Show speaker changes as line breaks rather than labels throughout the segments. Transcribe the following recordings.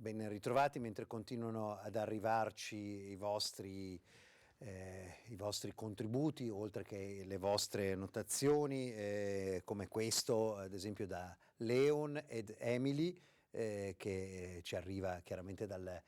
Ben ritrovati mentre continuano ad arrivarci i vostri contributi, oltre che le vostre notazioni, come questo ad esempio da Leon ed Emily, che ci arriva chiaramente dal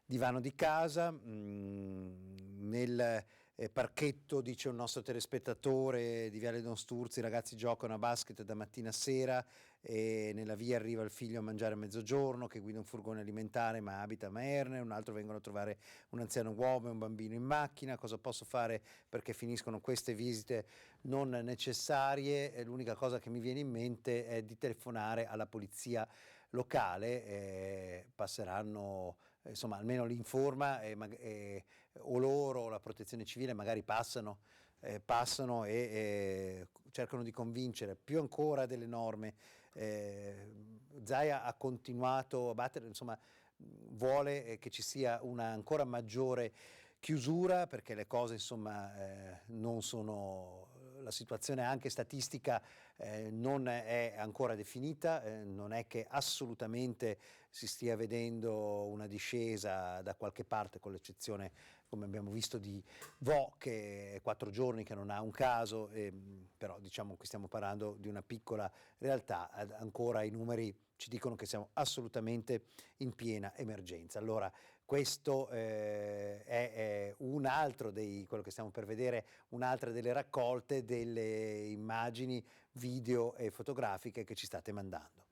divano di casa. Nel parchetto, dice un nostro telespettatore di Viale Don Sturzi, i ragazzi giocano a basket da mattina a sera e nella via arriva il figlio a mangiare a mezzogiorno che guida un furgone alimentare ma abita a Maerne, un altro vengono a trovare un anziano uomo e un bambino in macchina. Cosa posso fare perché finiscono queste visite non necessarie? L'unica cosa che mi viene in mente è di telefonare alla polizia locale, passeranno, insomma, almeno l'informa o loro o la protezione civile magari passano e cercano di convincere. Più ancora delle norme, Zaia ha continuato a battere, insomma, vuole che ci sia una ancora maggiore chiusura perché le cose, insomma, non sono, la situazione anche statistica non è ancora definita, non è che assolutamente si stia vedendo una discesa da qualche parte, con l'eccezione, come abbiamo visto, di Vo, che è 4 giorni che non ha un caso, però diciamo che stiamo parlando di una piccola realtà. Ancora i numeri ci dicono che siamo assolutamente in piena emergenza. Allora questo è un altro quello che stiamo per vedere, un'altra delle raccolte delle immagini video e fotografiche che ci state mandando.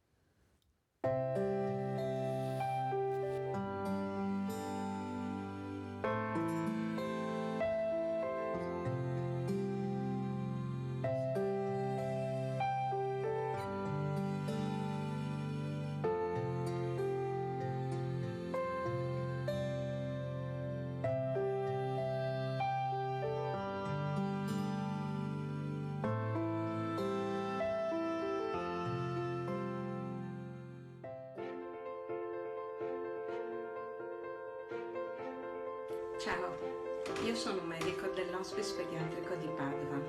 Ciao, io sono un medico dell'Hospice Pediatrico di Padova,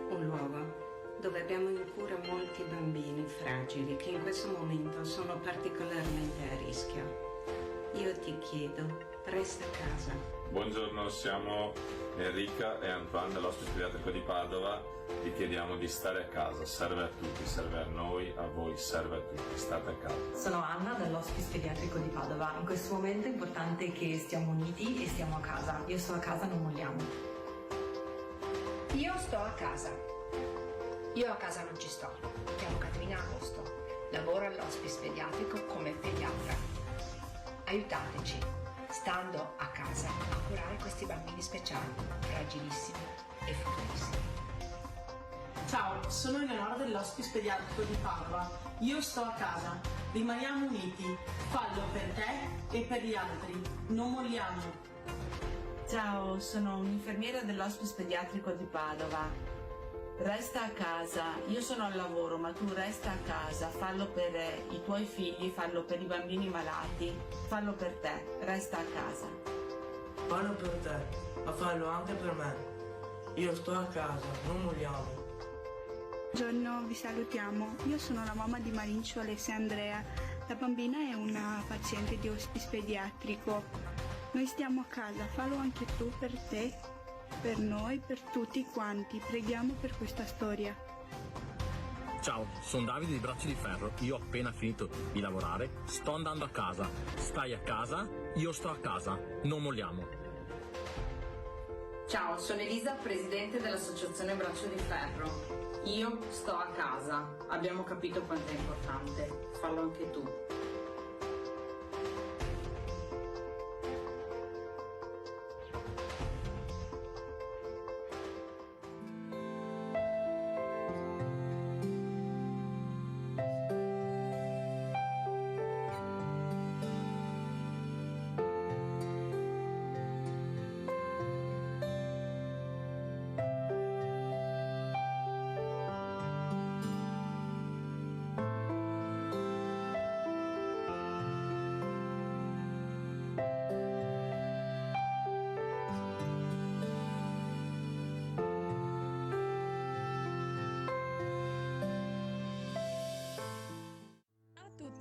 un luogo dove abbiamo in cura molti bambini fragili che in questo momento sono particolarmente a rischio. Io ti chiedo, resta a casa.
Buongiorno, siamo Enrica e Antoine dell'Hospice Pediatrico di Padova. Vi chiediamo di stare a casa, serve a tutti, serve a noi, a voi, serve a tutti, state a casa.
Sono Anna dall'Hospice Pediatrico di Padova. In questo momento è importante che stiamo uniti e stiamo a casa. Io sto a casa, non molliamo.
Io sto a casa. Io a casa non ci sto. Chiamo Caterina Agosto. Lavoro all'Hospice Pediatrico come pediatra. Aiutateci, stando a casa, a curare questi bambini speciali, fragilissimi e fortissimi.
Ciao, sono Eleonora dell'Hospice Pediatrico di Padova. Io sto a casa. Rimaniamo uniti. Fallo per te e per gli altri. Non molliamo.
Ciao, sono un'infermiera dell'Hospice Pediatrico di Padova. Resta a casa. Io sono al lavoro, ma tu resta a casa. Fallo per i tuoi figli, fallo per i bambini malati. Fallo per te. Resta a casa.
Fallo per te, ma fallo anche per me. Io sto a casa, non molliamo.
Buongiorno, vi salutiamo. Io sono la mamma di Marincio, Alessia e Andrea. La bambina è una paziente di Hospice Pediatrico. Noi stiamo a casa, fallo anche tu per te, per noi, per tutti quanti. Preghiamo per questa storia.
Ciao, sono Davide di Bracci di Ferro. Io ho appena finito di lavorare, sto andando a casa. Stai a casa, io sto a casa. Non molliamo.
Ciao, sono Elisa, presidente dell'associazione Braccio di Ferro. Io sto a casa, abbiamo capito quanto è importante, fallo anche tu.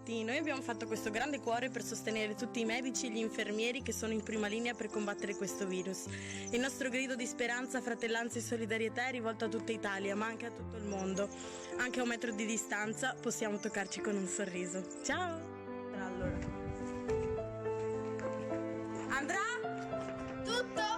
tutti, noi abbiamo fatto questo grande cuore per sostenere tutti i medici e gli infermieri che sono in prima linea per combattere questo virus. Il nostro grido di speranza, fratellanza e solidarietà è rivolto a tutta Italia, ma anche a tutto il mondo. Anche a 1 metro di distanza possiamo toccarci con un sorriso. Ciao! Allora. Andrà? Tutto?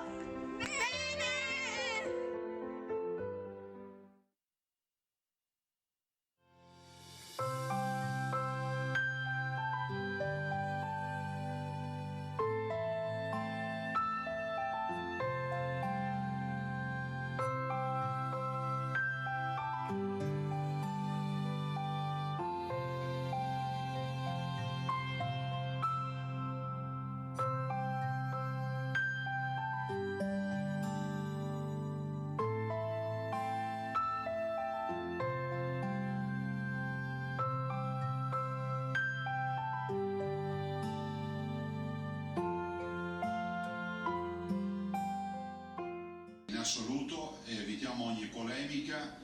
In assoluto evitiamo ogni polemica,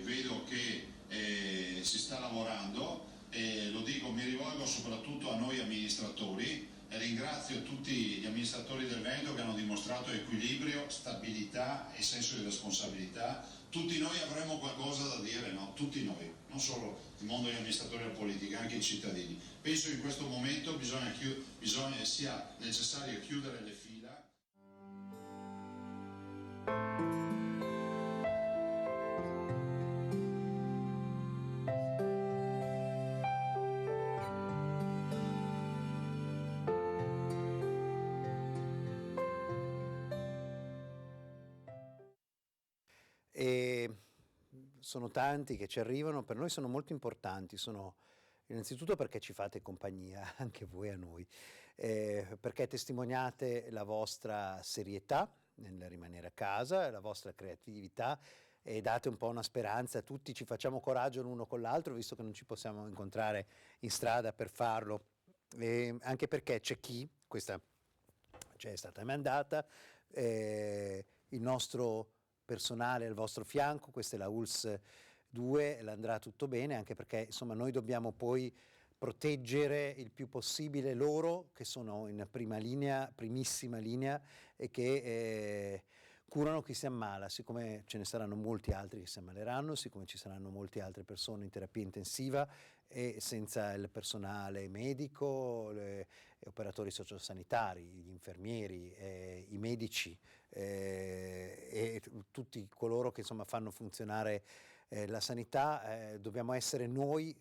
vedo che si sta lavorando, lo dico, mi rivolgo soprattutto a noi amministratori e ringrazio tutti gli amministratori del Veneto che hanno dimostrato equilibrio, stabilità e senso di responsabilità. Tutti noi avremo qualcosa da dire, no? Tutti noi, non solo il mondo degli amministratori della politica, anche i cittadini. Penso che in questo momento sia necessario chiudere le fila.
E sono tanti che ci arrivano, per noi sono molto importanti, sono innanzitutto perché ci fate compagnia, anche voi a noi, perché testimoniate la vostra serietà nel rimanere a casa, la vostra creatività e date un po' una speranza, tutti ci facciamo coraggio l'uno con l'altro, visto che non ci possiamo incontrare in strada per farlo, anche perché c'è chi, questa c'è stata mandata, il nostro personale al vostro fianco, questa è la ULSS 2, l'andrà tutto bene, anche perché insomma noi dobbiamo poi proteggere il più possibile loro che sono in prima linea, primissima linea e che curano chi si ammala, siccome ce ne saranno molti altri che si ammaleranno, siccome ci saranno molte altre persone in terapia intensiva e senza il personale medico, gli operatori sociosanitari, gli infermieri, i medici e tutti coloro che insomma fanno funzionare la sanità, dobbiamo essere noi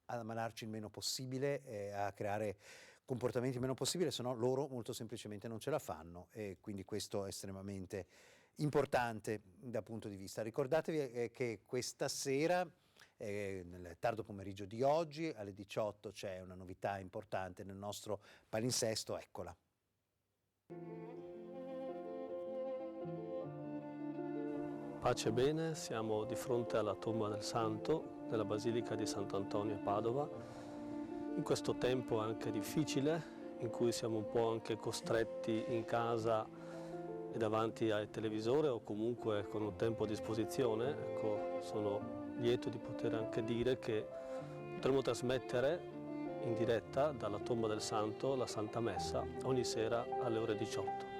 ad ammalarci il meno possibile, a creare comportamenti il meno possibile, se no loro molto semplicemente non ce la fanno e quindi questo è estremamente importante dal punto di vista. Ricordatevi che questa sera, nel tardo pomeriggio di oggi, alle 18 c'è una novità importante nel nostro palinsesto, eccola.
Pace e bene, siamo di fronte alla tomba del Santo della Basilica di Sant'Antonio a Padova, in questo tempo anche difficile, in cui siamo un po' anche costretti in casa e davanti al televisore o comunque con un tempo a disposizione. Ecco, sono lieto di poter anche dire che potremo trasmettere in diretta dalla tomba del Santo la Santa Messa ogni sera alle ore 18.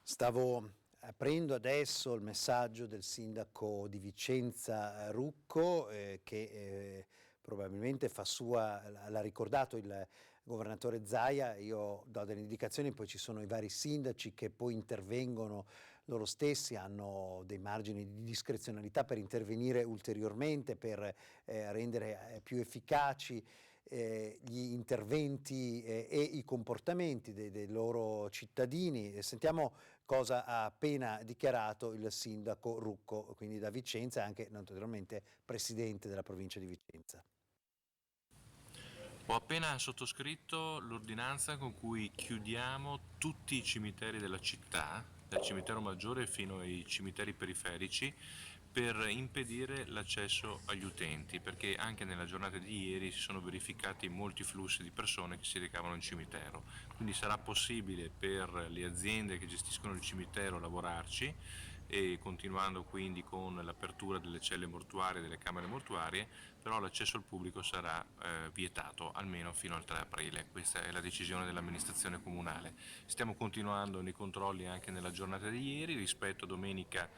Stavo aprendo adesso il messaggio del sindaco di Vicenza Rucco che probabilmente fa sua, l'ha ricordato il governatore Zaia, io do delle indicazioni, poi ci sono i vari sindaci che poi intervengono loro stessi, hanno dei margini di discrezionalità per intervenire ulteriormente, per rendere più efficaci gli interventi e i comportamenti dei loro cittadini. Sentiamo cosa ha appena dichiarato il sindaco Rucco, quindi da Vicenza, e anche naturalmente presidente della provincia di Vicenza.
Ho appena sottoscritto l'ordinanza con cui chiudiamo tutti i cimiteri della città, dal cimitero maggiore fino ai cimiteri periferici, per impedire l'accesso agli utenti, perché anche nella giornata di ieri si sono verificati molti flussi di persone che si recavano in cimitero, quindi sarà possibile per le aziende che gestiscono il cimitero lavorarci, e continuando quindi con l'apertura delle celle mortuarie, delle camere mortuarie, però l'accesso al pubblico sarà vietato almeno fino al 3 aprile, questa è la decisione dell'amministrazione comunale. Stiamo continuando nei controlli anche nella giornata di ieri. Rispetto a domenica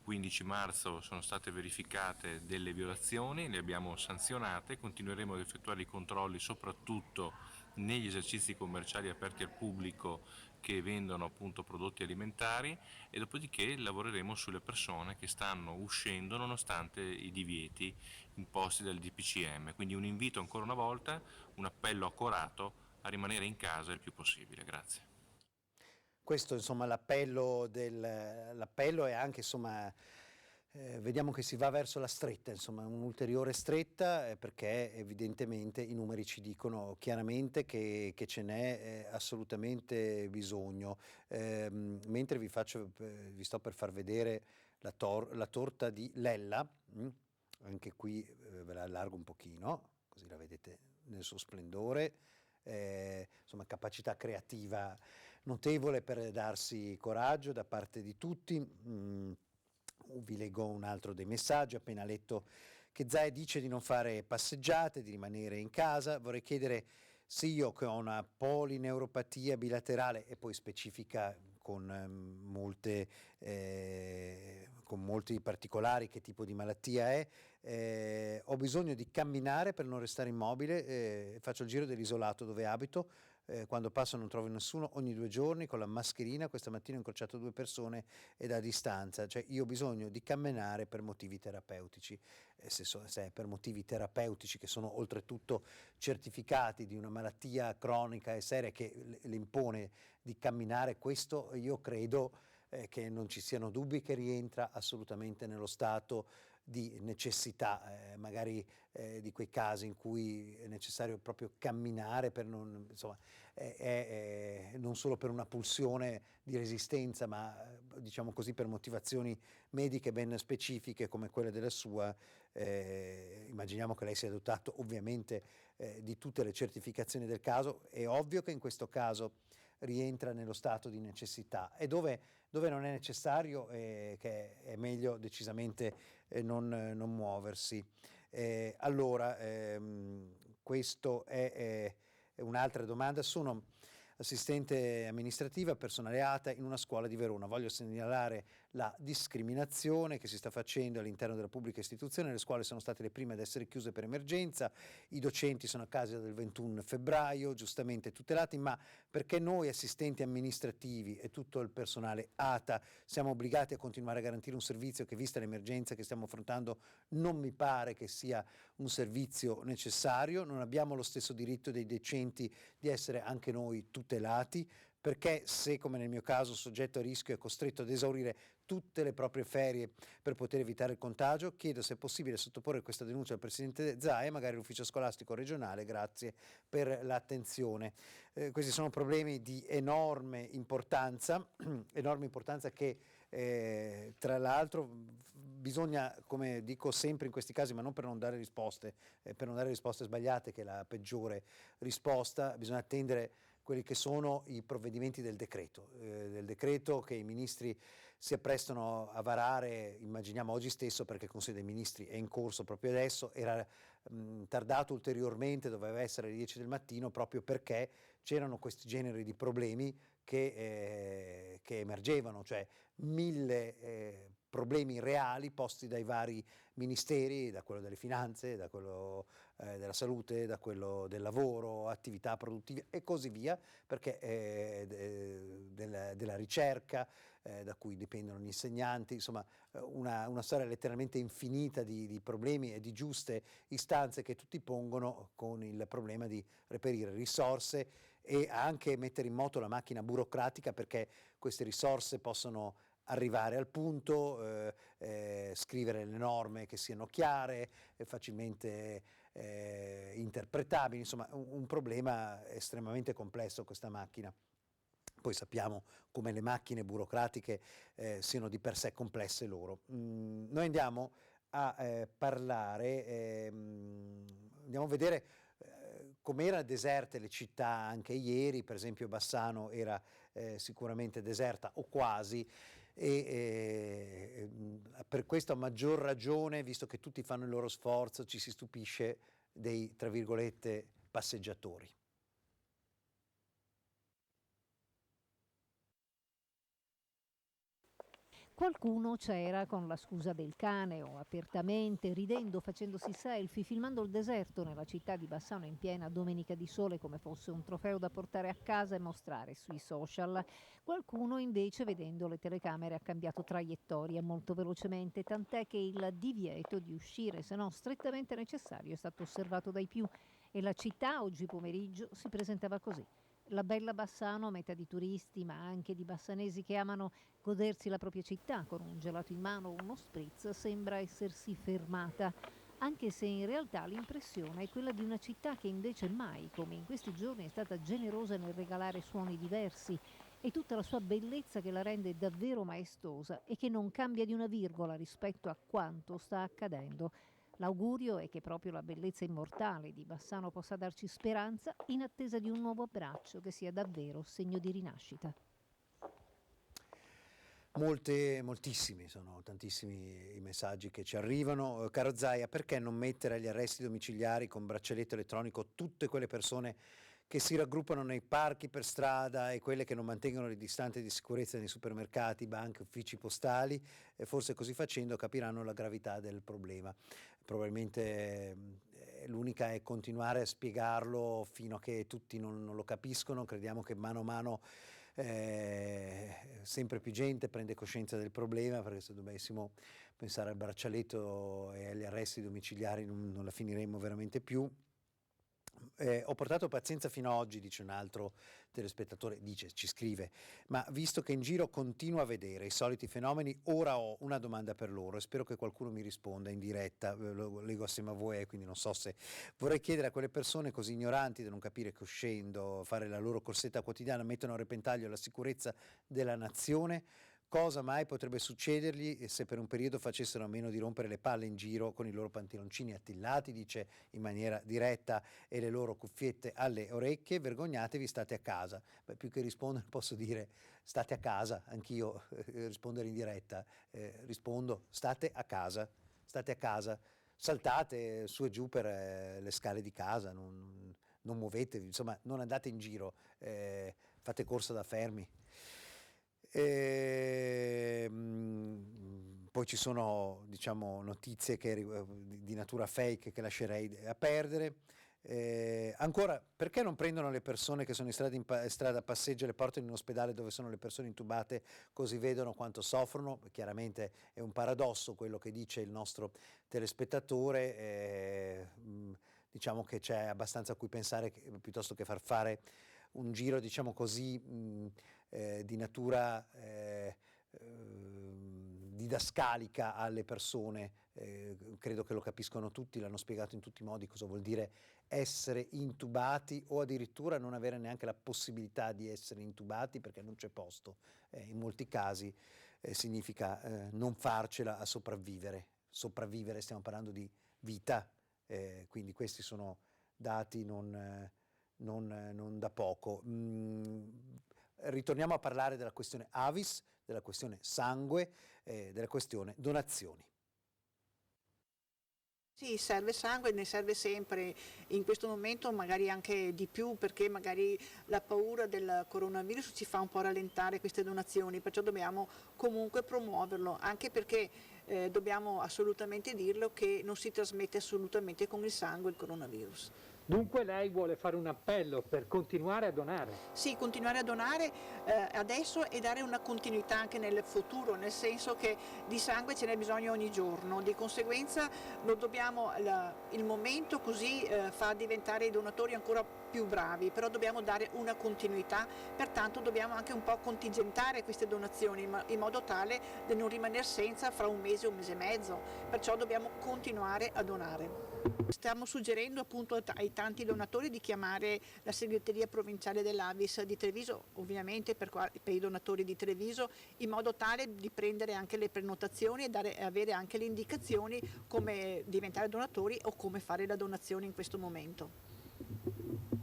15 marzo sono state verificate delle violazioni, le abbiamo sanzionate, continueremo ad effettuare i controlli soprattutto negli esercizi commerciali aperti al pubblico che vendono appunto prodotti alimentari, e dopodiché lavoreremo sulle persone che stanno uscendo nonostante i divieti imposti dal DPCM. Quindi un invito ancora una volta, un appello accorato a rimanere in casa il più possibile. Grazie.
Questo insomma l'appello è anche insomma vediamo che si va verso la stretta, insomma un'ulteriore stretta, perché evidentemente i numeri ci dicono chiaramente che ce n'è assolutamente bisogno. Mentre vi sto per far vedere la torta di Lella, anche qui ve la allargo un pochino, così la vedete nel suo splendore, insomma capacità creativa notevole per darsi coraggio da parte di tutti. Vi leggo un altro dei messaggi, appena letto che Zaia dice di non fare passeggiate, di rimanere in casa. Vorrei chiedere se io che ho una polineuropatia bilaterale, e poi specifica con molti particolari che tipo di malattia è, ho bisogno di camminare per non restare immobile, faccio il giro dell'isolato dove abito, quando passo non trovo nessuno, ogni 2 giorni con la mascherina. Questa mattina ho incrociato 2 persone ed a distanza, cioè io ho bisogno di camminare per motivi terapeutici. Se è per motivi terapeutici che sono oltretutto certificati, di una malattia cronica e seria che le impone di camminare, questo io credo che non ci siano dubbi che rientra assolutamente nello stato di necessità, magari di quei casi in cui è necessario proprio camminare per non, insomma, non solo per una pulsione di resistenza, ma diciamo così per motivazioni mediche ben specifiche come quelle della sua. Immaginiamo che lei sia dotato ovviamente di tutte le certificazioni del caso. È ovvio che in questo caso rientra nello stato di necessità, e dove non è necessario che è meglio decisamente non muoversi. Allora, questo è un'altra domanda. Sono assistente amministrativa, personale ATA in una scuola di Verona. Voglio segnalare la discriminazione che si sta facendo all'interno della pubblica istituzione. Le scuole sono state le prime ad essere chiuse per emergenza, i docenti sono a casa del 21 febbraio, giustamente tutelati, ma perché noi assistenti amministrativi e tutto il personale ATA siamo obbligati a continuare a garantire un servizio che, vista l'emergenza che stiamo affrontando, non mi pare che sia un servizio necessario. Non abbiamo lo stesso diritto dei docenti di essere anche noi tutelati, perché se, come nel mio caso, soggetto a rischio è costretto ad esaurire tutte le proprie ferie per poter evitare il contagio, chiedo se è possibile sottoporre questa denuncia al Presidente Zaia e magari all'Ufficio Scolastico Regionale. Grazie per l'attenzione. Questi sono problemi di enorme importanza che tra l'altro bisogna, come dico sempre in questi casi, ma non per non dare risposte sbagliate, che è la peggiore risposta, bisogna attendere quelli che sono i provvedimenti del decreto che i ministri si apprestano a varare, immaginiamo oggi stesso, perché il Consiglio dei Ministri è in corso proprio adesso. Era tardato ulteriormente, doveva essere alle 10 del mattino, proprio perché c'erano questi generi di problemi che emergevano, cioè 1000 problemi reali posti dai vari ministeri, da quello delle finanze, da quello della salute, da quello del lavoro, attività produttive e così via, perché della ricerca, da cui dipendono gli insegnanti, insomma una storia letteralmente infinita di problemi e di giuste istanze che tutti pongono, con il problema di reperire risorse e anche mettere in moto la macchina burocratica perché queste risorse possono arrivare al punto, scrivere le norme che siano chiare, facilmente interpretabili, insomma un problema estremamente complesso questa macchina. Poi sappiamo come le macchine burocratiche siano di per sé complesse loro. Noi andiamo a parlare, andiamo a vedere com'erano deserte le città anche ieri. Per esempio Bassano era sicuramente deserta o quasi, e per questo a maggior ragione, visto che tutti fanno il loro sforzo, ci si stupisce dei, tra virgolette, passeggiatori.
Qualcuno c'era con la scusa del cane o apertamente, ridendo, facendosi selfie, filmando il deserto nella città di Bassano in piena domenica di sole come fosse un trofeo da portare a casa e mostrare sui social. Qualcuno invece, vedendo le telecamere, ha cambiato traiettoria molto velocemente, tant'è che il divieto di uscire, se non strettamente necessario, è stato osservato dai più e la città oggi pomeriggio si presentava così. La bella Bassano, meta di turisti ma anche di bassanesi che amano godersi la propria città con un gelato in mano o uno spritz, sembra essersi fermata, anche se in realtà l'impressione è quella di una città che invece mai, come in questi giorni, è stata generosa nel regalare suoni diversi e tutta la sua bellezza che la rende davvero maestosa e che non cambia di una virgola rispetto a quanto sta accadendo. L'augurio è che proprio la bellezza immortale di Bassano possa darci speranza in attesa di un nuovo abbraccio che sia davvero segno di rinascita.
Moltissimi, sono tantissimi i messaggi che ci arrivano. Caro Zaia, perché non mettere agli arresti domiciliari con braccialetto elettronico tutte quelle persone che si raggruppano nei parchi per strada e quelle che non mantengono le distanze di sicurezza nei supermercati, banche, uffici postali? Forse così facendo capiranno la gravità del problema. Probabilmente l'unica è continuare a spiegarlo fino a che tutti non lo capiscono. Crediamo che mano a mano sempre più gente prende coscienza del problema, perché se dovessimo pensare al braccialetto e agli arresti domiciliari non la finiremmo veramente più. Ho portato pazienza fino ad oggi, dice un altro telespettatore, ci scrive, ma visto che in giro continuo a vedere i soliti fenomeni, ora ho una domanda per loro e spero che qualcuno mi risponda in diretta. Lo leggo assieme a voi, quindi non so se vorrei chiedere a quelle persone così ignoranti da non capire che uscendo, fare la loro corsetta quotidiana mettono a repentaglio la sicurezza della nazione. Cosa mai potrebbe succedergli se per un periodo facessero a meno di rompere le palle in giro con i loro pantaloncini attillati, dice in maniera diretta, e le loro cuffiette alle orecchie? Vergognatevi, state a casa. Beh, più che rispondere posso dire state a casa, anch'io rispondere in diretta, rispondo state a casa, saltate su e giù per le scale di casa, non muovetevi, insomma non andate in giro, fate corsa da fermi. Poi ci sono, diciamo, notizie di natura fake che lascerei a perdere. Ancora, perché non prendono le persone che sono in strada a passeggio e le portano in un ospedale dove sono le persone intubate, così vedono quanto soffrono? Chiaramente è un paradosso quello che dice il nostro telespettatore. Diciamo che c'è abbastanza a cui pensare piuttosto che far fare un giro, diciamo così, di natura didascalica alle persone. Credo che lo capiscono tutti, l'hanno spiegato in tutti i modi cosa vuol dire essere intubati o addirittura non avere neanche la possibilità di essere intubati perché non c'è posto. In molti casi significa non farcela a sopravvivere. Sopravvivere, stiamo parlando di vita, quindi questi sono dati non da poco. Ritorniamo a parlare della questione Avis, della questione sangue, della questione donazioni.
Sì, serve sangue, ne serve sempre, in questo momento magari anche di più, perché magari la paura del coronavirus ci fa un po' rallentare queste donazioni, perciò dobbiamo comunque promuoverlo, anche perché dobbiamo assolutamente dirlo che non si trasmette assolutamente con il sangue il coronavirus.
Dunque lei vuole fare un appello per continuare a donare?
Sì, continuare a donare adesso e dare una continuità anche nel futuro, nel senso che di sangue ce n'è bisogno ogni giorno, di conseguenza lo dobbiamo, il momento così fa diventare i donatori ancora più bravi, però dobbiamo dare una continuità, pertanto dobbiamo anche un po' contingentare queste donazioni in modo tale da non rimanere senza fra un mese e mezzo, perciò dobbiamo continuare a donare. Stiamo suggerendo appunto ai tanti donatori di chiamare la segreteria provinciale dell'Avis di Treviso, ovviamente per i donatori di Treviso, in modo tale di prendere anche le prenotazioni e avere anche le indicazioni come diventare donatori o come fare la donazione in questo momento.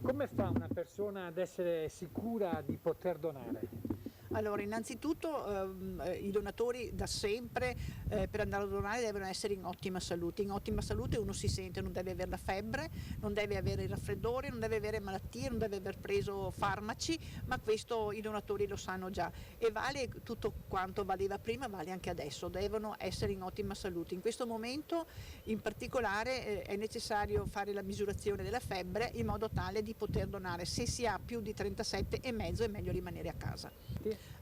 Come fa una persona ad essere sicura di poter donare?
Allora, innanzitutto i donatori da sempre per andare a donare devono essere in ottima salute. In ottima salute uno si sente, non deve avere la febbre, non deve avere il raffreddore, non deve avere malattie, non deve aver preso farmaci, ma questo i donatori lo sanno già e vale tutto quanto valeva prima, vale anche adesso, devono essere in ottima salute. In questo momento in particolare è necessario fare la misurazione della febbre in modo tale di poter donare. Se si ha più di 37,5 è meglio rimanere a casa.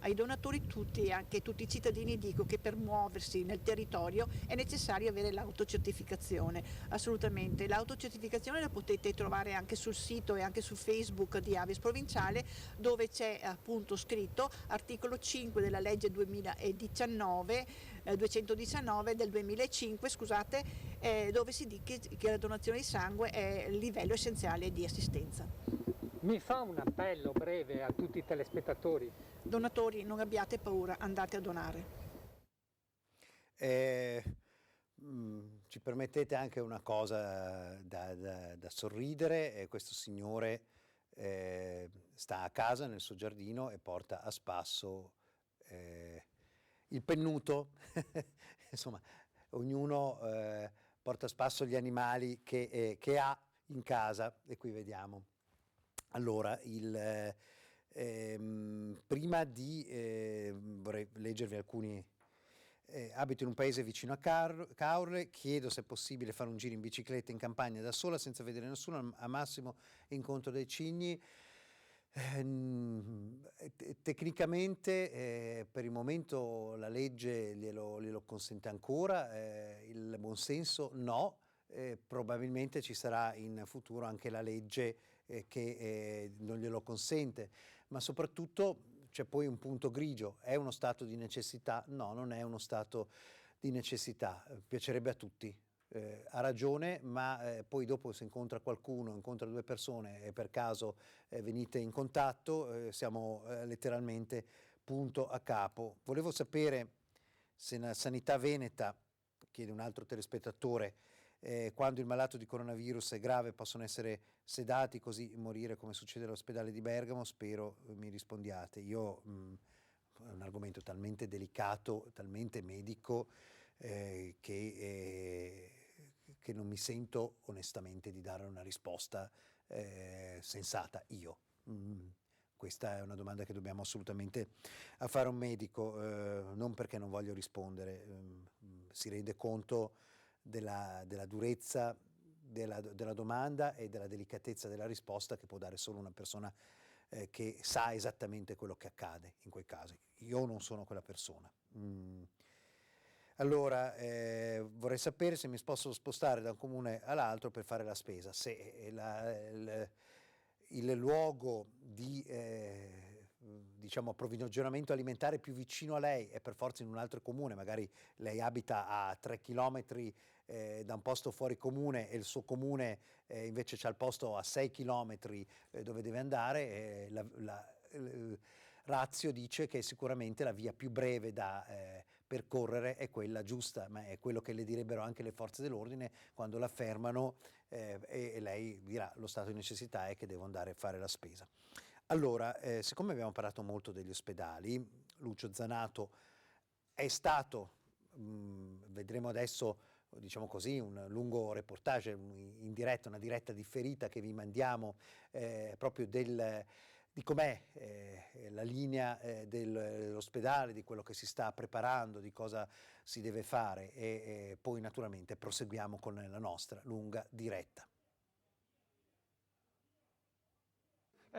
Ai donatori tutti, anche tutti i cittadini, dico che per muoversi nel territorio è necessario avere l'autocertificazione, assolutamente. L'autocertificazione la potete trovare anche sul sito e anche su Facebook di Avis Provinciale, dove c'è appunto scritto articolo 5 della legge 219 del 2005, scusate, dove si dice che la donazione di sangue è il livello essenziale di assistenza.
Mi fa un appello breve a tutti i telespettatori.
Donatori, non abbiate paura, andate a donare.
Ci permettete anche una cosa da sorridere, questo signore sta a casa nel suo giardino e porta a spasso il pennuto, insomma ognuno porta a spasso gli animali che ha in casa e qui vediamo. Allora, prima di vorrei leggervi alcuni. Abito in un paese vicino a Caorle, chiedo se è possibile fare un giro in bicicletta in campagna da sola senza vedere nessuno, a massimo incontro dei cigni. Tecnicamente per il momento la legge glielo consente ancora, il buonsenso no, probabilmente ci sarà in futuro anche la legge che non glielo consente, ma soprattutto c'è poi un punto grigio: è uno stato di necessità? No, non è uno stato di necessità, piacerebbe a tutti, ha ragione, ma poi dopo se incontra qualcuno, incontra due persone e per caso venite in contatto, siamo letteralmente punto a capo. Volevo sapere se nella sanità veneta, chiede un altro telespettatore, quando il malato di coronavirus è grave possono essere sedati così morire come succede all'ospedale di Bergamo, spero mi rispondiate. Io è un argomento talmente delicato, talmente medico che non mi sento onestamente di dare una risposta sensata io. Questa è una domanda che dobbiamo assolutamente fare a un medico, non perché non voglio rispondere, si rende conto della durezza della domanda e della delicatezza della risposta che può dare solo una persona che sa esattamente quello che accade in quei casi. Io non sono quella persona. Allora, vorrei sapere se mi posso spostare da un comune all'altro per fare la spesa, se il luogo di diciamo approvvigionamento alimentare più vicino a lei è per forza in un altro comune, magari lei abita a 3 chilometri da un posto fuori comune e il suo comune invece c'ha il posto a 6 chilometri dove deve andare, la ratio dice che sicuramente la via più breve da percorrere è quella giusta, ma è quello che le direbbero anche le forze dell'ordine quando la fermano e lei dirà lo stato di necessità è che devo andare a fare la spesa. Allora, siccome abbiamo parlato molto degli ospedali, Lucio Zanato è stato, vedremo adesso, diciamo così, un lungo reportage in diretta, una diretta differita che vi mandiamo proprio di com'è la linea dell'ospedale, di quello che si sta preparando, di cosa si deve fare e poi naturalmente proseguiamo con la nostra lunga diretta.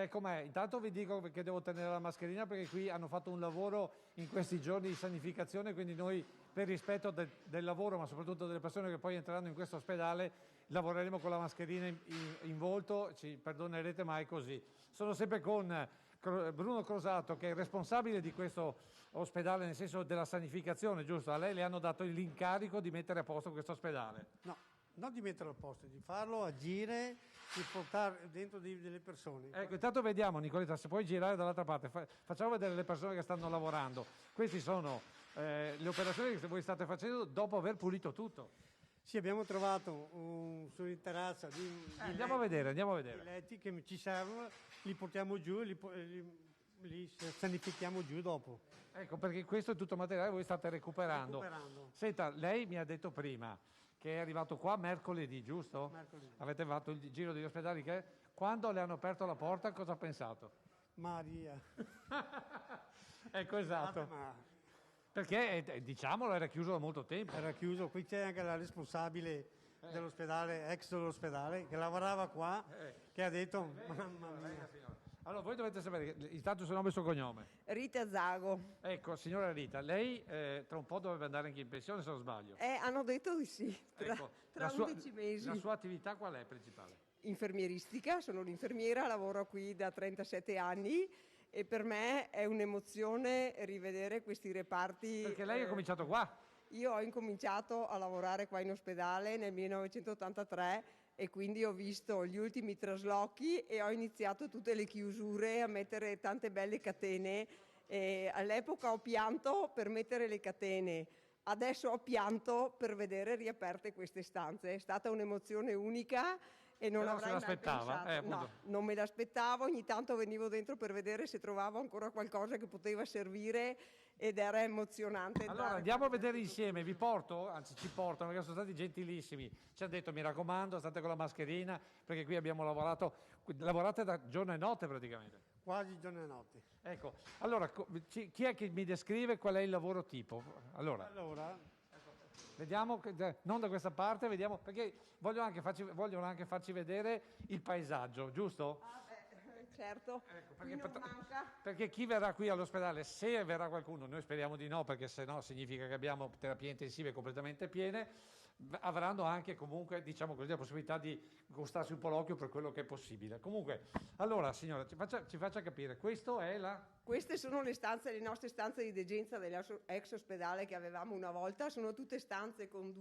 Com'è? Intanto vi dico che devo tenere la mascherina perché qui hanno fatto un lavoro in questi giorni di sanificazione, quindi noi per rispetto del lavoro ma soprattutto delle persone che poi entreranno in questo ospedale lavoreremo con la mascherina in volto, ci perdonerete ma è così. Sono sempre con Bruno Crosato che è il responsabile di questo ospedale nel senso della sanificazione, giusto? A lei le hanno dato l'incarico di mettere a posto questo ospedale?
No, Non di metterlo al posto, di farlo agire, di portare dentro delle persone.
Ecco, intanto vediamo, Nicoletta, se puoi girare dall'altra parte, facciamo vedere le persone che stanno lavorando. Queste sono le operazioni che voi state facendo dopo aver pulito tutto.
Sì, abbiamo trovato su in terrazza
andiamo a vedere.
I letti che ci servono, li portiamo giù e li sanifichiamo giù dopo.
Ecco, perché questo è tutto materiale che voi state recuperando. Senta, lei mi ha detto prima che è arrivato qua mercoledì, giusto?
Mercoledì.
Avete fatto il giro degli ospedali. Quando le hanno aperto la porta, cosa ha pensato?
Maria.
Ecco, esatto. Perché, diciamolo, era chiuso da molto tempo.
Era chiuso, qui c'è anche la responsabile dell'ospedale, ex dell'ospedale, che lavorava qua, che ha detto, mamma mia.
Allora, voi dovete sapere, intanto il suo nome e il suo cognome.
Rita Zago.
Ecco, signora Rita, lei tra un po' dovrebbe andare anche in pensione, se non sbaglio.
Hanno detto di sì, tra 11 mesi.
La sua attività qual è principale?
Infermieristica, sono un'infermiera, lavoro qui da 37 anni e per me è un'emozione rivedere questi reparti.
Perché lei ha cominciato qua?
Io ho incominciato a lavorare qua in ospedale nel 1983 e quindi ho visto gli ultimi traslochi e ho iniziato tutte le chiusure, a mettere tante belle catene. E all'epoca ho pianto per mettere le catene, adesso ho pianto per vedere riaperte queste stanze. È stata un'emozione unica e non avrei mai pensato. No, non me l'aspettavo, ogni tanto venivo dentro per vedere se trovavo ancora qualcosa che poteva servire ed era emozionante.
Allora andiamo a vedere insieme, vi porto, anzi ci portano, perché sono stati gentilissimi, ci hanno detto mi raccomando state con la mascherina perché qui abbiamo lavorate da giorno e notte praticamente.
Quasi giorno e notte.
Ecco, allora chi è che mi descrive qual è il lavoro tipo? Allora vediamo, non da questa parte, vediamo, perché vogliono anche farci vedere il paesaggio, giusto?
Certo, qui non manca.
Perché chi verrà qui all'ospedale, se verrà qualcuno, noi speriamo di no, perché se no significa che abbiamo terapie intensive completamente piene, avranno anche comunque, diciamo così, la possibilità di gustarsi un po' l'occhio per quello che è possibile. Comunque, allora signora, ci faccia capire, questo è
Queste sono le nostre stanze di degenza dell'ex ospedale che avevamo una volta, sono tutte stanze con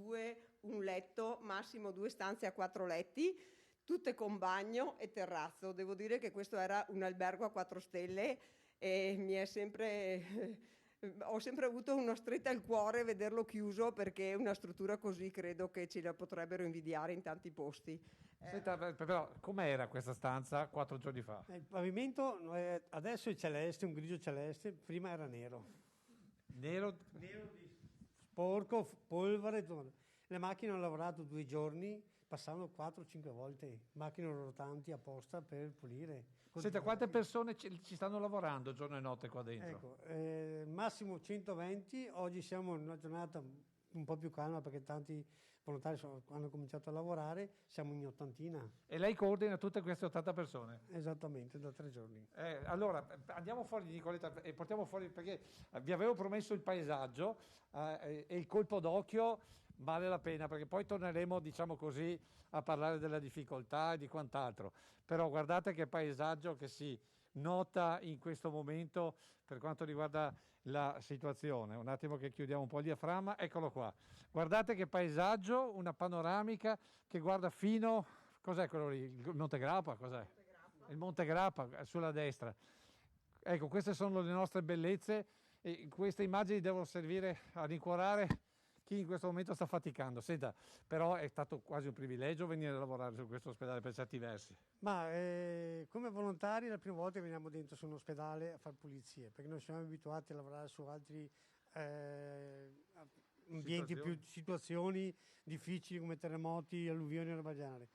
un letto, massimo 2 stanze a 4 letti, tutte con bagno e terrazzo. Devo dire che questo era un albergo a 4 stelle e ho sempre avuto una stretta al cuore vederlo chiuso, perché una struttura così credo che ce la potrebbero invidiare in tanti posti.
Senta, però com'era questa stanza 4 giorni fa?
Il pavimento adesso è celeste, un grigio celeste, prima era nero.
Nero
di sporco, polvere. Le macchine hanno lavorato 2 giorni, passavano 4-5 volte, macchine rotanti apposta per pulire.
Senta, quante persone ci stanno lavorando giorno e notte qua dentro?
Ecco, massimo 120, oggi siamo in una giornata un po' più calma perché tanti volontari hanno cominciato a lavorare, siamo in 80.
E lei coordina tutte queste 80 persone?
Esattamente, da 3 giorni.
Allora, andiamo fuori, Nicoletta, e portiamo fuori, perché vi avevo promesso il paesaggio e il colpo d'occhio vale la pena, perché poi torneremo, diciamo così, a parlare della difficoltà e di quant'altro. Però guardate che paesaggio che si nota in questo momento per quanto riguarda la situazione. Un attimo che chiudiamo un po' il diaframma, eccolo qua. Guardate che paesaggio, una panoramica che guarda fino, cos'è quello lì? Il Monte Grappa, cos'è? Il Monte Grappa sulla destra. Ecco, queste sono le nostre bellezze e queste immagini devono servire a rincuorare chi in questo momento sta faticando. Senta, però è stato quasi un privilegio venire a lavorare su questo ospedale per certi versi.
Ma come volontari è la prima volta che veniamo dentro su un ospedale a fare pulizie, perché noi siamo abituati a lavorare su altri ambienti, situazioni difficili come terremoti, alluvioni e roba del genere.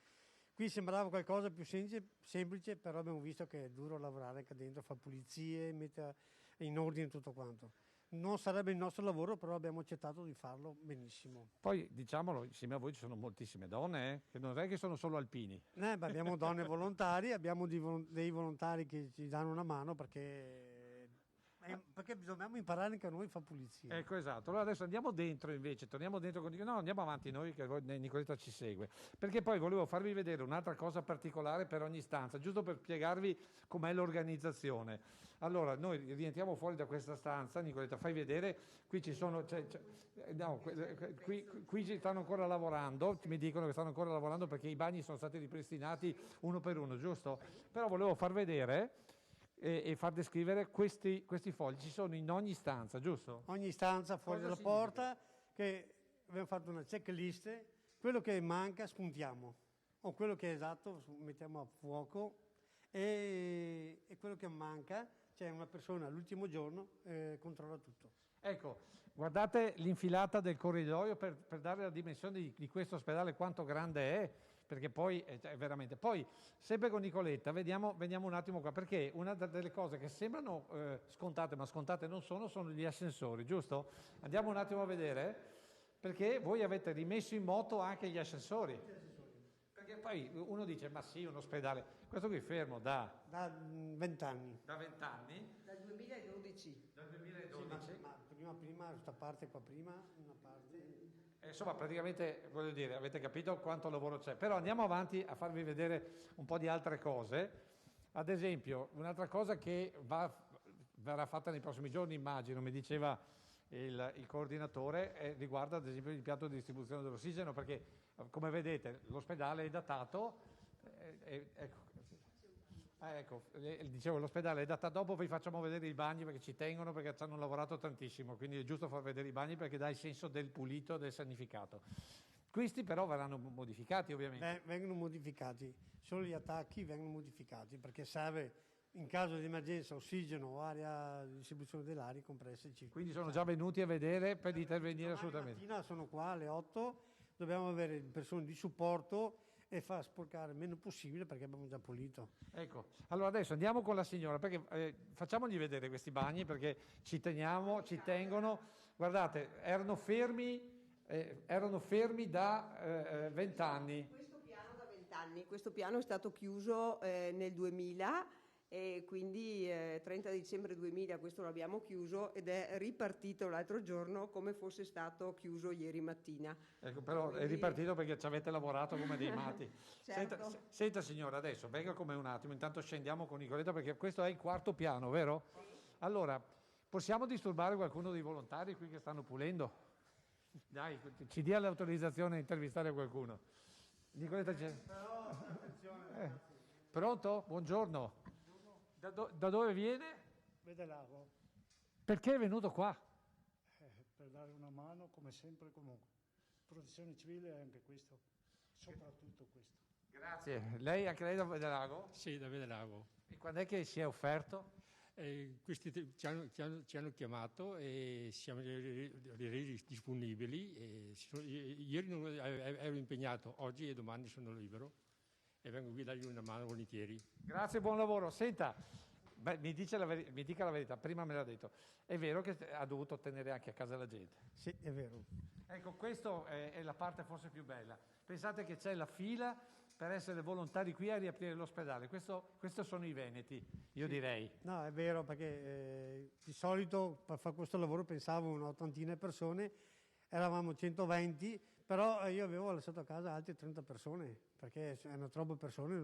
Qui sembrava qualcosa più semplice, però abbiamo visto che è duro lavorare anche dentro, fare pulizie, mettere in ordine tutto quanto. Non sarebbe il nostro lavoro, però abbiamo accettato di farlo benissimo.
Poi, diciamolo, insieme a voi ci sono moltissime donne, che non è che sono solo alpini.
Abbiamo donne volontari, abbiamo dei volontari che ci danno una mano, perché Perché dobbiamo imparare anche a noi a fare pulizia.
Ecco, esatto. Allora adesso andiamo dentro invece, torniamo dentro con... No, andiamo avanti noi che Nicoletta ci segue. Perché poi volevo farvi vedere un'altra cosa particolare per ogni stanza, giusto per spiegarvi com'è l'organizzazione. Allora, noi rientriamo fuori da questa stanza, Nicoletta, fai vedere, qui ci sono... qui ci stanno ancora lavorando, mi dicono che stanno ancora lavorando perché i bagni sono stati ripristinati uno per uno, giusto? Però volevo far vedere... e far descrivere questi fogli, ci sono in ogni stanza, giusto?
Ogni stanza fuori dalla porta, che abbiamo fatto una checklist, quello che manca spuntiamo, o quello che è esatto mettiamo a fuoco, e quello che manca c'è una persona l'ultimo giorno controlla tutto.
Ecco, guardate l'infilata del corridoio per dare la dimensione di questo ospedale, quanto grande è, perché poi è veramente... Poi, sempre con Nicoletta, vediamo un attimo qua, perché una delle cose che sembrano scontate, ma scontate non sono gli ascensori, giusto? Andiamo un attimo a vedere, perché voi avete rimesso in moto anche gli ascensori. Perché poi uno dice, ma sì, un ospedale... Questo qui è fermo da
20 anni.
Da 20 anni?
Dal 2012.
Dal 2012?
Sì, ma prima, questa parte qua prima, una parte...
Insomma, praticamente, voglio dire, avete capito quanto lavoro c'è. Però andiamo avanti a farvi vedere un po' di altre cose. Ad esempio, un'altra cosa che verrà fatta nei prossimi giorni, immagino, mi diceva il coordinatore, riguarda ad esempio l'impianto di distribuzione dell'ossigeno, perché come vedete l'ospedale è datato. Ecco, dicevo, l'ospedale è datato, dopo vi facciamo vedere i bagni perché ci tengono, perché ci hanno lavorato tantissimo, quindi è giusto far vedere i bagni perché dà il senso del pulito, del sanificato. Questi però verranno modificati ovviamente.
Vengono modificati, solo gli attacchi vengono modificati perché serve in caso di emergenza ossigeno o area di distribuzione dell'aria compresse.
Quindi sono già venuti a vedere per intervenire assolutamente.
Mattina sono qua alle 8, dobbiamo avere persone di supporto e far sporcare il meno possibile perché abbiamo già pulito.
Ecco, allora adesso andiamo con la signora, perché facciamogli vedere questi bagni perché ci tengono. Guardate, erano fermi da 20 anni.
Questo piano da 20 anni, questo piano è stato chiuso nel 2000 e quindi 30 dicembre 2000 questo l'abbiamo chiuso ed è ripartito l'altro giorno come fosse stato chiuso ieri mattina.
Ecco, però quindi... è ripartito perché ci avete lavorato come dei matti.
Certo.
Senta signora, adesso venga come un attimo, intanto scendiamo con Nicoletta perché questo è il quarto piano, vero? Sì. Allora, possiamo disturbare qualcuno dei volontari qui che stanno pulendo? Dai, ci dia l'autorizzazione a intervistare qualcuno. Nicoletta c'è.
Però, attenzione,
Pronto? Buongiorno. Da dove viene?
Vedelago.
Perché è venuto qua?
Per dare una mano, come sempre, comunque. Protezione civile è anche questo, soprattutto questo.
Grazie. Lei, anche lei da Vedelago?
Sì, da Vedelago.
E quando è che si è offerto?
Questi ci hanno chiamato e siamo resi disponibili. Ieri ero impegnato, oggi e domani sono libero. E vengo qui a dargli una mano volentieri.
Grazie, buon lavoro. Senta, mi dica la verità, prima me l'ha detto, è vero che ha dovuto tenere anche a casa la gente?
Sì, è vero.
Ecco, questa è la parte forse più bella. Pensate che c'è la fila per essere volontari qui a riaprire l'ospedale. Questo sono i veneti, io direi.
No, è vero, perché di solito per fare questo lavoro pensavo un'ottantina di persone, eravamo 120, però io avevo lasciato a casa altre 30 persone, perché erano troppe persone,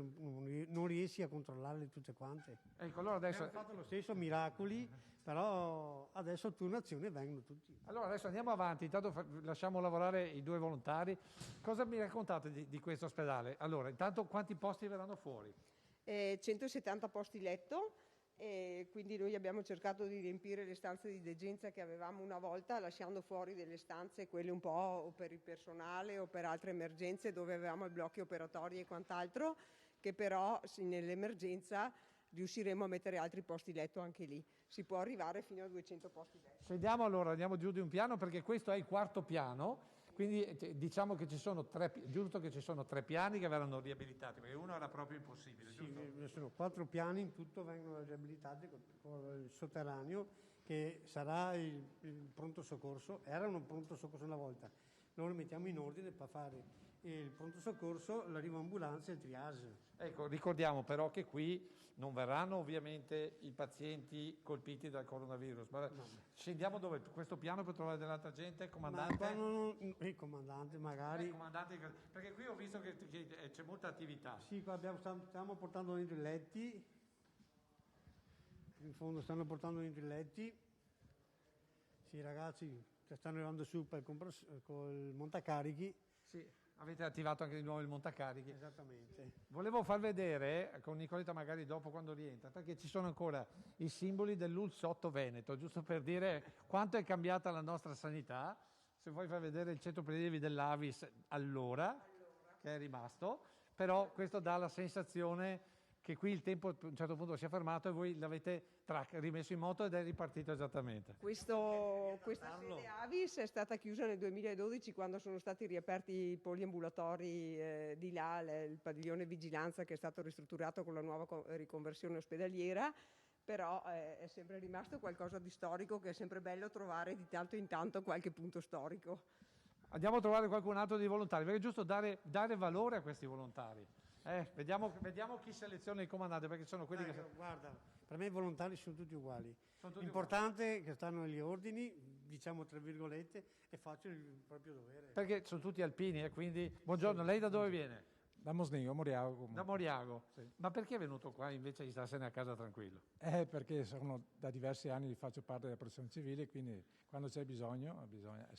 non riesci a controllarle tutte quante.
Ecco, allora adesso...
Hanno fatto lo stesso miracoli, però adesso turnazione vengono tutti.
Allora adesso andiamo avanti, intanto lasciamo lavorare i due volontari. Cosa mi raccontate di questo ospedale? Allora, intanto quanti posti verranno fuori?
170 posti letto. E quindi noi abbiamo cercato di riempire le stanze di degenza che avevamo una volta, lasciando fuori delle stanze, quelle un po' o per il personale o per altre emergenze dove avevamo i blocchi operatori e quant'altro, che però nell'emergenza riusciremo a mettere altri posti letto anche lì. Si può arrivare fino a 200 posti letto.
Scendiamo allora, andiamo giù di un piano perché questo è il quarto piano. Quindi diciamo che ci sono giusto che ci sono 3 piani che verranno riabilitati, perché uno era proprio impossibile,
sì,
giusto?
Sono 4 piani, in tutto vengono riabilitati con il sotterraneo, che sarà il pronto soccorso. Era un pronto soccorso una volta. Noi lo mettiamo in ordine per fare il pronto soccorso, l'arrivo ambulanza e il triage.
Ecco, ricordiamo però che qui non verranno ovviamente i pazienti colpiti dal coronavirus, ma scendiamo dove? Questo piano per trovare dell'altra gente, comandante?
Il comandante magari.
Comandante, perché qui ho visto che c'è molta attività.
Sì, qua stiamo portando dentro i letti, in fondo stanno portando dentro i letti. Sì, ragazzi, stanno arrivando su col montacarichi.
Sì. Avete attivato anche di nuovo il montacarichi.
Esattamente.
Volevo far vedere, con Nicoletta magari dopo quando rientra, perché ci sono ancora i simboli dell'Ulsotto Veneto, giusto per dire quanto è cambiata la nostra sanità. Se vuoi far vedere il centro prelievi dell'Avis allora, che è rimasto, però questo dà la sensazione che qui il tempo a un certo punto si è fermato e voi l'avete rimesso in moto ed è ripartito esattamente.
Questa sede Avis è stata chiusa nel 2012 quando sono stati riaperti i poliambulatori di là, il padiglione vigilanza che è stato ristrutturato con la nuova riconversione ospedaliera, però è sempre rimasto qualcosa di storico che è sempre bello trovare di tanto in tanto qualche punto storico.
Andiamo a trovare qualcun altro dei volontari, perché è giusto dare valore a questi volontari. Vediamo chi seleziona i comandanti, perché sono quelli che...
Guarda, per me i volontari sono tutti uguali. L'importante è che stanno agli ordini, diciamo tra virgolette, e facciano il proprio dovere.
Perché sono tutti alpini e quindi... Buongiorno, lei da dove viene?
Da Mosnigo, Moriago.
Da Moriago.
Sì.
Ma perché è venuto qua invece di starsene a casa tranquillo?
Perché da diversi anni faccio parte della protezione civile, quindi quando c'è bisogno...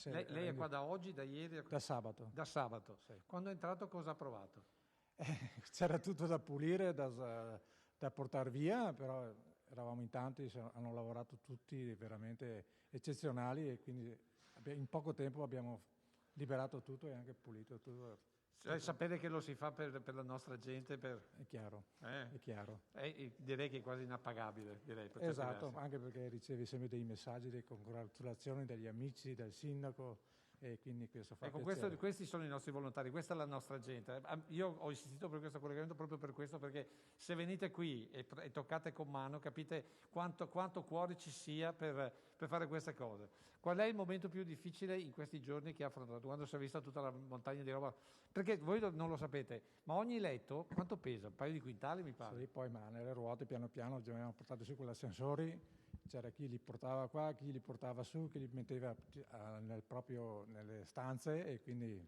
Lei è qua da oggi, da ieri?
Da sabato.
Da sabato.
Sì.
Quando è entrato cosa ha provato?
C'era tutto da pulire, da portare via, però eravamo in tanti, hanno lavorato tutti veramente eccezionali e quindi in poco tempo abbiamo liberato tutto e anche pulito tutto.
Sapere che lo si fa per la nostra gente
è chiaro, è chiaro.
Direi che è quasi inappagabile.
Esatto, anche perché ricevi sempre dei messaggi di congratulazioni dagli amici, dal sindaco. E quindi questo fa piacere.
Questi sono i nostri volontari, questa è la nostra gente. Io ho insistito per questo collegamento proprio per questo, perché se venite qui e toccate con mano capite quanto cuore ci sia per fare queste cose. Qual è il momento più difficile in questi giorni che ha affrontato? Quando si è vista tutta la montagna di roba? Perché voi non lo sapete, ma ogni letto quanto pesa? Un paio di quintali mi pare?
Sì, poi ma nelle ruote piano piano ci abbiamo portato su con gli ascensori. C'era chi li portava qua, chi li portava su, chi li metteva nelle stanze e quindi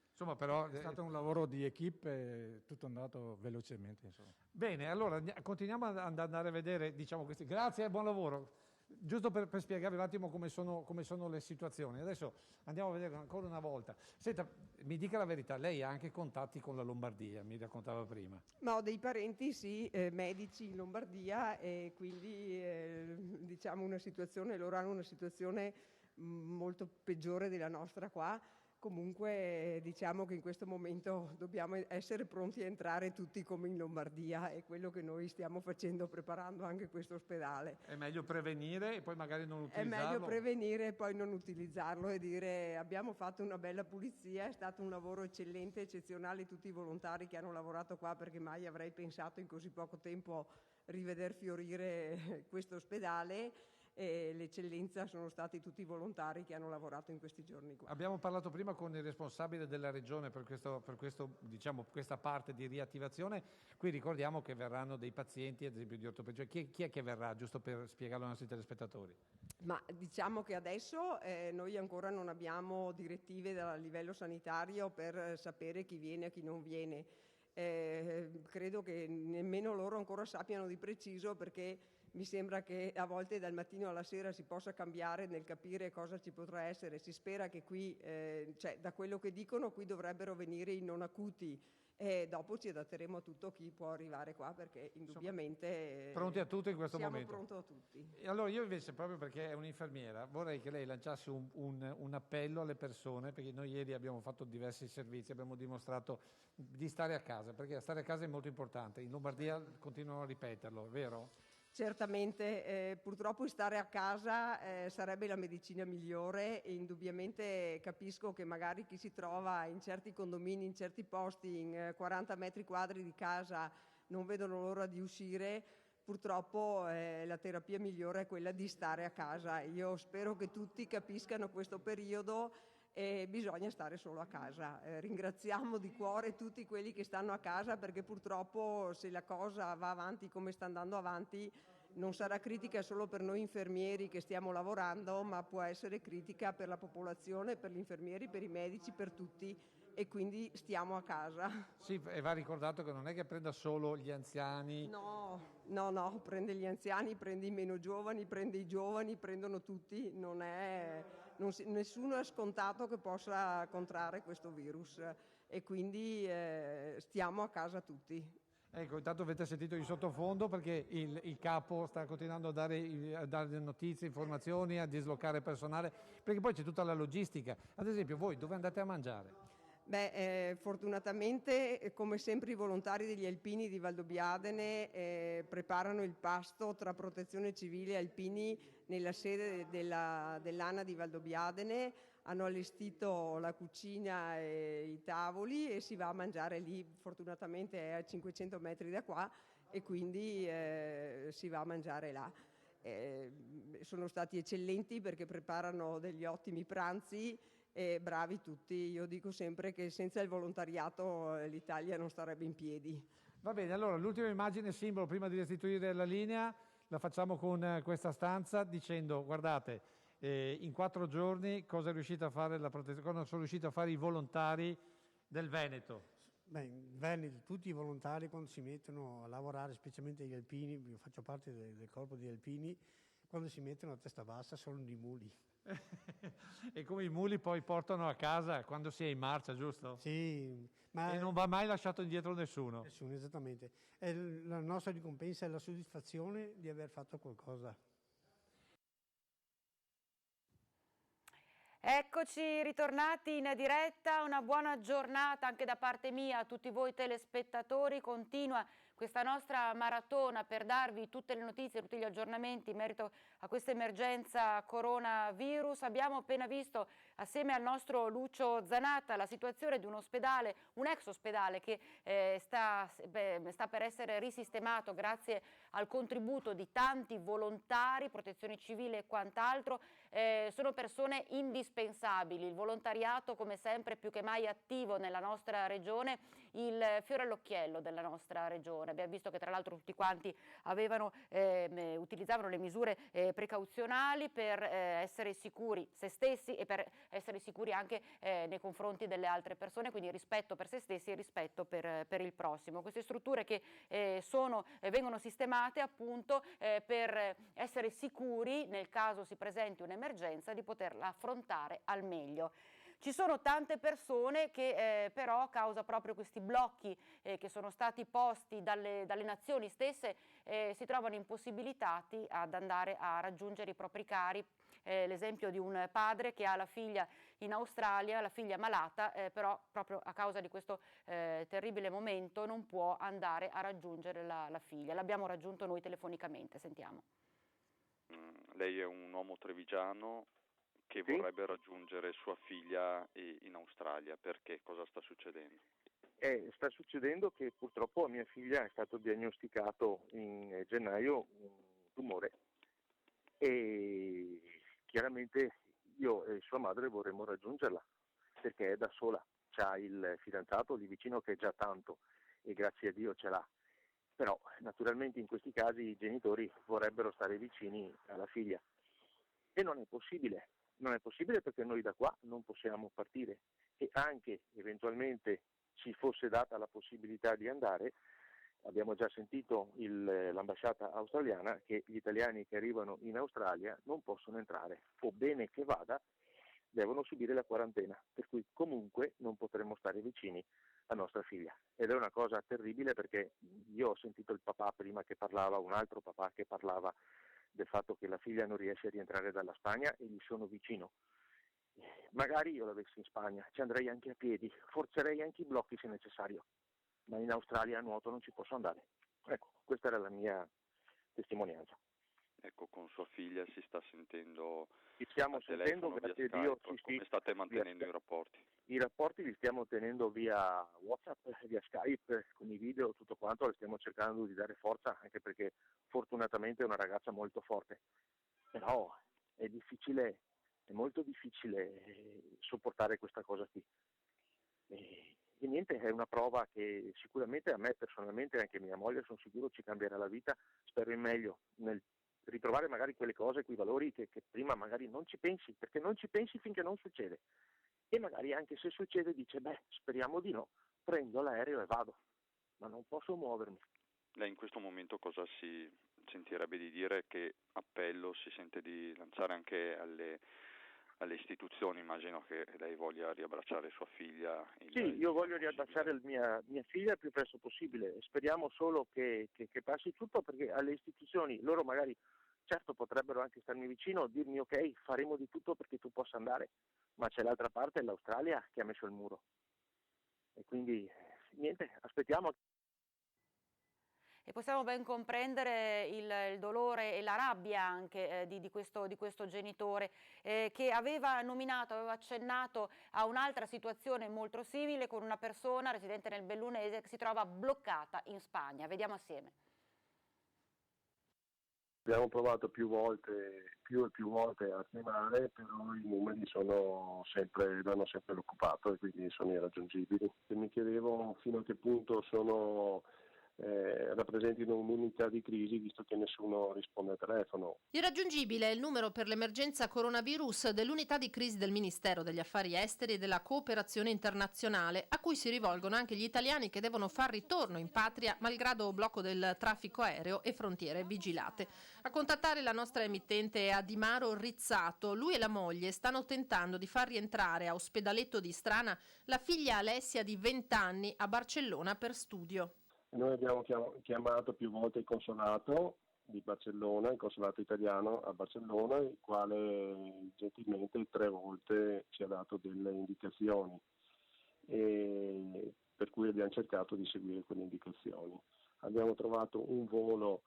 insomma però
è stato un lavoro di equipe e tutto è andato velocemente. Insomma.
Bene, allora continuiamo ad andare a vedere questi. Grazie e buon lavoro. Giusto per spiegarvi un attimo come sono le situazioni. Adesso andiamo a vedere ancora una volta. Senta, mi dica la verità, lei ha anche contatti con la Lombardia, mi raccontava prima.
Ma ho dei parenti, sì, medici in Lombardia e quindi loro hanno una situazione molto peggiore della nostra qua. Comunque diciamo che in questo momento dobbiamo essere pronti a entrare tutti come in Lombardia, è quello che noi stiamo facendo preparando anche questo ospedale.
È meglio prevenire e poi magari non utilizzarlo?
È meglio prevenire e poi non utilizzarlo e dire abbiamo fatto una bella pulizia, è stato un lavoro eccellente, eccezionale tutti i volontari che hanno lavorato qua, perché mai avrei pensato in così poco tempo riveder fiorire questo ospedale. E l'eccellenza sono stati tutti i volontari che hanno lavorato in questi giorni qua.
Abbiamo parlato prima con il responsabile della regione per questa parte di riattivazione. Qui ricordiamo che verranno dei pazienti, ad esempio di ortopedia. Chi è che verrà, giusto per spiegarlo ai nostri telespettatori?
Ma diciamo che adesso noi ancora non abbiamo direttive dal livello sanitario per sapere chi viene e chi non viene. Credo che nemmeno loro ancora sappiano di preciso, perché mi sembra che a volte dal mattino alla sera si possa cambiare nel capire cosa ci potrà essere. Si spera che qui, da quello che dicono, qui dovrebbero venire i non acuti e dopo ci adatteremo a tutto chi può arrivare qua, perché indubbiamente
pronti a tutto in questo momento.
Siamo pronti a tutti.
E allora io invece, proprio perché è un'infermiera, vorrei che lei lanciasse un appello alle persone, perché noi ieri abbiamo fatto diversi servizi, abbiamo dimostrato di stare a casa, perché stare a casa è molto importante. In Lombardia continuano a ripeterlo, vero?
Certamente, purtroppo stare a casa sarebbe la medicina migliore e indubbiamente capisco che magari chi si trova in certi condomini, in certi posti, in 40 metri quadri di casa non vedono l'ora di uscire. Purtroppo la terapia migliore è quella di stare a casa. Io spero che tutti capiscano questo periodo e bisogna stare solo a casa. Ringraziamo di cuore tutti quelli che stanno a casa, perché purtroppo se la cosa va avanti come sta andando avanti non sarà critica solo per noi infermieri che stiamo lavorando, ma può essere critica per la popolazione, per gli infermieri, per i medici, per tutti, e quindi stiamo a casa.
Sì, e va ricordato che non è che prenda solo gli anziani.
No, prende gli anziani, prende i meno giovani, prende i giovani, prendono tutti, nessuno è scontato che possa contrarre questo virus, e quindi stiamo a casa tutti.
Ecco, intanto avete sentito in sottofondo perché il capo sta continuando a dare notizie, informazioni, a dislocare personale, perché poi c'è tutta la logistica. Ad esempio, voi dove andate a mangiare?
Fortunatamente, come sempre, i volontari degli alpini di Valdobbiadene preparano il pasto tra Protezione Civile e alpini nella sede dell'ANA di Valdobbiadene. Hanno allestito la cucina e i tavoli e si va a mangiare lì. Fortunatamente è a 500 metri da qua e quindi si va a mangiare là. Sono stati eccellenti perché preparano degli ottimi pranzi e bravi tutti. Io dico sempre che senza il volontariato l'Italia non starebbe in piedi.
Va bene, allora l'ultima immagine simbolo prima di restituire la linea la facciamo con questa stanza dicendo: guardate, in 4 giorni cosa è riuscita a fare cosa sono riusciti a fare i volontari del Veneto?
In Veneto tutti i volontari, quando si mettono a lavorare, specialmente gli alpini, io faccio parte del corpo di alpini, quando si mettono a testa bassa sono di muli.
E come i muli poi portano a casa quando si è in marcia, giusto?
Sì,
e non va mai lasciato indietro nessuno.
Nessuno, esattamente. E la nostra ricompensa è la soddisfazione di aver fatto qualcosa.
Eccoci ritornati in diretta, una buona giornata anche da parte mia a tutti voi telespettatori. Continua questa nostra maratona per darvi tutte le notizie, tutti gli aggiornamenti in merito a questa emergenza coronavirus. Abbiamo appena visto assieme al nostro Lucio Zanatta la situazione di un ospedale, un ex ospedale che sta per essere risistemato grazie al contributo di tanti volontari, Protezione Civile e quant'altro. Sono persone indispensabili, il volontariato come sempre più che mai attivo nella nostra regione, il fiore all'occhiello della nostra regione. Abbiamo visto che tra l'altro tutti quanti utilizzavano le misure precauzionali per essere sicuri se stessi e per essere sicuri anche nei confronti delle altre persone, quindi rispetto per se stessi e rispetto per il prossimo. Queste strutture che vengono sistemate appunto per essere sicuri nel caso si presenti un'emergenza di poterla affrontare al meglio. Ci sono tante persone che però a causa proprio questi blocchi che sono stati posti dalle nazioni stesse si trovano impossibilitati ad andare a raggiungere i propri cari. L'esempio di un padre che ha la figlia in Australia, la figlia malata, però proprio a causa di questo terribile momento non può andare a raggiungere la figlia. L'abbiamo raggiunto noi telefonicamente, sentiamo.
Lei è un uomo trevigiano che vorrebbe raggiungere sua figlia in Australia. Perché? Cosa sta succedendo?
Sta succedendo che purtroppo a mia figlia è stato diagnosticato in gennaio un tumore e chiaramente io e sua madre vorremmo raggiungerla perché è da sola, c'ha il fidanzato lì vicino che è già tanto e grazie a Dio ce l'ha, però naturalmente in questi casi i genitori vorrebbero stare vicini alla figlia e non è possibile perché noi da qua non possiamo partire e anche eventualmente ci fosse data la possibilità di andare, abbiamo già sentito l'ambasciata australiana che gli italiani che arrivano in Australia non possono entrare, o bene che vada devono subire la quarantena, per cui comunque non potremo stare vicini a nostra figlia ed è una cosa terribile perché io ho sentito il papà prima che parlava, un altro papà che parlava del fatto che la figlia non riesce a rientrare dalla Spagna e gli sono vicino. Magari io l'avessi in Spagna, ci andrei anche a piedi, forzerei anche i blocchi se necessario, ma in Australia a nuoto non ci posso andare. Ecco, questa era la mia testimonianza.
Ecco, con sua figlia si sta sentendo
Ci stiamo
telefono,
sentendo, grazie a
via
Dio.
Skype. Come state mantenendo i rapporti?
I rapporti li stiamo tenendo via WhatsApp, via Skype, con i video, tutto quanto, le stiamo cercando di dare forza, anche perché fortunatamente è una ragazza molto forte. Però è difficile, è molto difficile sopportare questa cosa qui. E niente, è una prova che sicuramente a me personalmente, anche mia moglie, sono sicuro ci cambierà la vita, spero in meglio, nel ritrovare magari quelle cose, quei valori che prima magari non ci pensi, perché non ci pensi finché non succede. E magari anche se succede dice, speriamo di no, prendo l'aereo e vado, ma non posso muovermi.
Lei in questo momento cosa si sentirebbe di dire, che appello si sente di lanciare anche alle istituzioni? Immagino che lei voglia riabbracciare sua figlia.
Sì, io voglio riabbracciare mia figlia il più presto possibile, speriamo solo che passi tutto, perché alle istituzioni loro magari certo potrebbero anche starmi vicino, dirmi ok, faremo di tutto perché tu possa andare, ma c'è l'altra parte, l'Australia, che ha messo il muro. E quindi niente, aspettiamo.
E possiamo ben comprendere il dolore e la rabbia anche di questo genitore che aveva accennato a un'altra situazione molto simile con una persona residente nel Bellunese che si trova bloccata in Spagna. Vediamo assieme.
Abbiamo provato più e più volte a chiamare, però i numeri l'hanno sempre occupato e quindi sono irraggiungibili. E mi chiedevo fino a che punto rappresentino un'unità di crisi, visto che nessuno risponde al telefono.
Irraggiungibile è il numero per l'emergenza coronavirus dell'unità di crisi del Ministero degli Affari Esteri e della Cooperazione Internazionale, a cui si rivolgono anche gli italiani che devono far ritorno in patria malgrado blocco del traffico aereo e frontiere vigilate. A contattare la nostra emittente è Adimaro Rizzato. Lui e la moglie stanno tentando di far rientrare a Ospedaletto di Strana la figlia Alessia di 20 anni a Barcellona per studio.
Noi abbiamo chiamato più volte il consolato di Barcellona, il consolato italiano a Barcellona, il quale gentilmente 3 volte ci ha dato delle indicazioni, e per cui abbiamo cercato di seguire quelle indicazioni. Abbiamo trovato un volo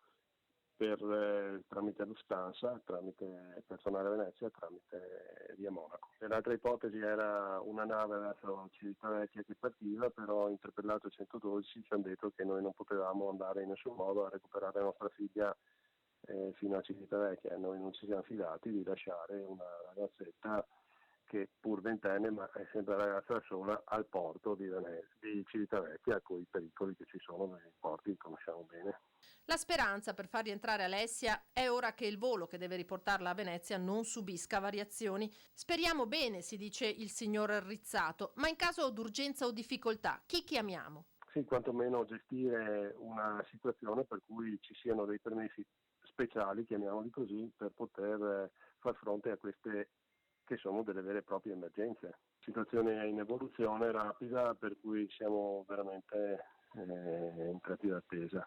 tramite Lufthansa, per tornare a Venezia, tramite via Monaco. L'altra ipotesi era una nave verso Civitavecchia che partiva, però interpellato il 112 ci hanno detto che noi non potevamo andare in nessun modo a recuperare la nostra figlia fino a Civitavecchia. Noi non ci siamo fidati di lasciare una ragazzetta che pur 20enne, ma è sempre ragazza sola, al porto di Civitavecchia, con i pericoli che ci sono nei porti che conosciamo bene.
La speranza per far rientrare Alessia è ora che il volo che deve riportarla a Venezia non subisca variazioni. Speriamo bene, si dice il signor Rizzato, ma in caso d'urgenza o difficoltà, chi chiamiamo?
Sì, quantomeno gestire una situazione per cui ci siano dei permessi speciali, chiamiamoli così, per poter far fronte a queste che sono delle vere e proprie emergenze. La situazione è in evoluzione rapida, per cui siamo veramente entrati d'attesa.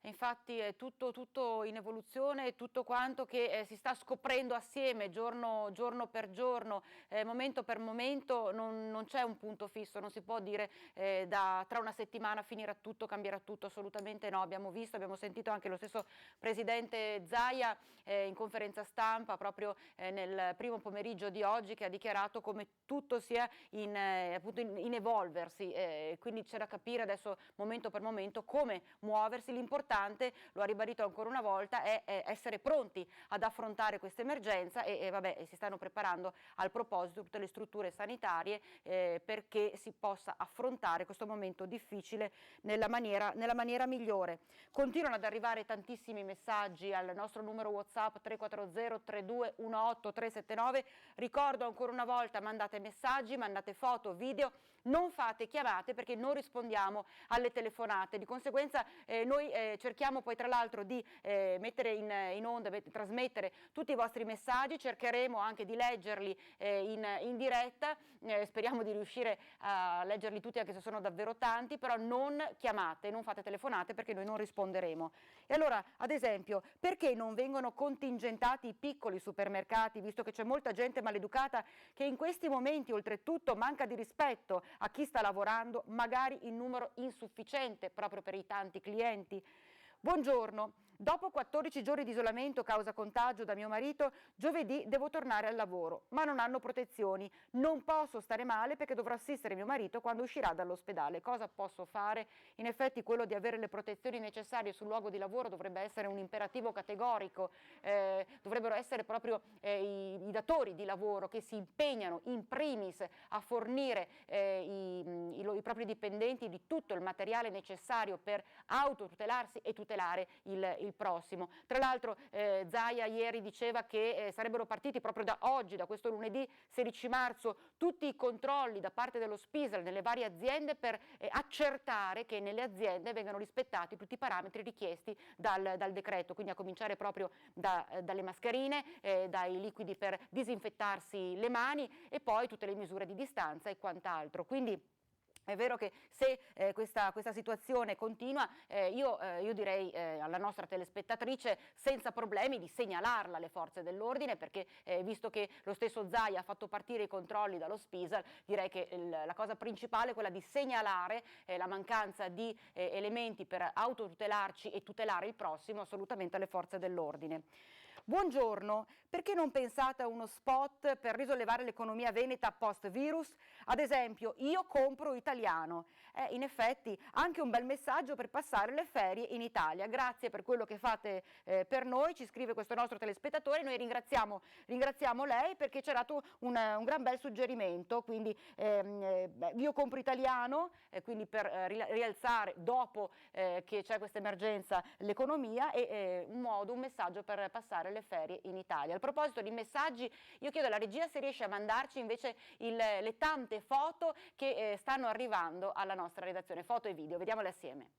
Infatti è tutto in evoluzione, tutto quanto che si sta scoprendo assieme giorno per giorno, momento per momento, non c'è un punto fisso, non si può dire tra una settimana finirà tutto, cambierà tutto, assolutamente no. Abbiamo sentito anche lo stesso presidente Zaia in conferenza stampa proprio nel primo pomeriggio di oggi, che ha dichiarato come tutto sia in evolversi, quindi c'è da capire adesso momento per momento come muoversi. L'importante, lo ha ribadito ancora una volta, è essere pronti ad affrontare questa emergenza e si stanno preparando al proposito tutte le strutture sanitarie perché si possa affrontare questo momento difficile nella maniera migliore. Continuano ad arrivare tantissimi messaggi al nostro numero WhatsApp 340 3218 379. Ricordo ancora una volta, mandate messaggi, mandate foto, video, non fate chiamate perché non rispondiamo alle telefonate. Di conseguenza noi cerchiamo poi tra l'altro di mettere in onda, trasmettere tutti i vostri messaggi, cercheremo anche di leggerli in diretta, speriamo di riuscire a leggerli tutti anche se sono davvero tanti, però non chiamate, non fate telefonate perché noi non risponderemo. E allora, ad esempio, perché non vengono contingentati i piccoli supermercati, visto che c'è molta gente maleducata che in questi momenti oltretutto manca di rispetto a chi sta lavorando, magari in numero insufficiente proprio per i tanti clienti? Buongiorno, Dopo 14 giorni di isolamento causa contagio da mio marito, giovedì devo tornare al lavoro, ma non hanno protezioni. Non posso stare male perché dovrò assistere mio marito quando uscirà dall'ospedale. Cosa posso fare? In effetti quello di avere le protezioni necessarie sul luogo di lavoro dovrebbe essere un imperativo categorico. Dovrebbero essere proprio i datori di lavoro che si impegnano in primis a fornire i propri dipendenti di tutto il materiale necessario per autotutelarsi e tutelare il prossimo. Tra l'altro Zaia ieri diceva che sarebbero partiti proprio da oggi, da questo lunedì 16 marzo, tutti i controlli da parte dello Spisal nelle varie aziende per accertare che nelle aziende vengano rispettati tutti i parametri richiesti dal decreto, quindi a cominciare proprio dalle mascherine, dai liquidi per disinfettarsi le mani e poi tutte le misure di distanza e quant'altro. Quindi è vero che se questa situazione continua, io direi alla nostra telespettatrice senza problemi di segnalarla alle forze dell'ordine, perché visto che lo stesso Zaia ha fatto partire i controlli dallo Spisal, direi che la cosa principale è quella di segnalare la mancanza di elementi per autotutelarci e tutelare il prossimo assolutamente alle forze dell'ordine. Buongiorno, perché non pensate a uno spot per risollevare l'economia veneta post-virus? Ad esempio, io compro italiano. In effetti anche un bel messaggio per passare le ferie in Italia. Grazie per quello che fate per noi, ci scrive questo nostro telespettatore. Noi ringraziamo lei perché ci ha dato un gran bel suggerimento. Quindi io compro italiano, quindi per rialzare dopo che c'è questa emergenza l'economia e un messaggio per passare le ferie in Italia. A proposito di messaggi, io chiedo alla regia se riesce a mandarci invece le tante foto che stanno arrivando alla nostra redazione, foto e video, vediamole assieme.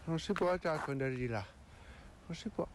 Non si può già andare di là, non si può.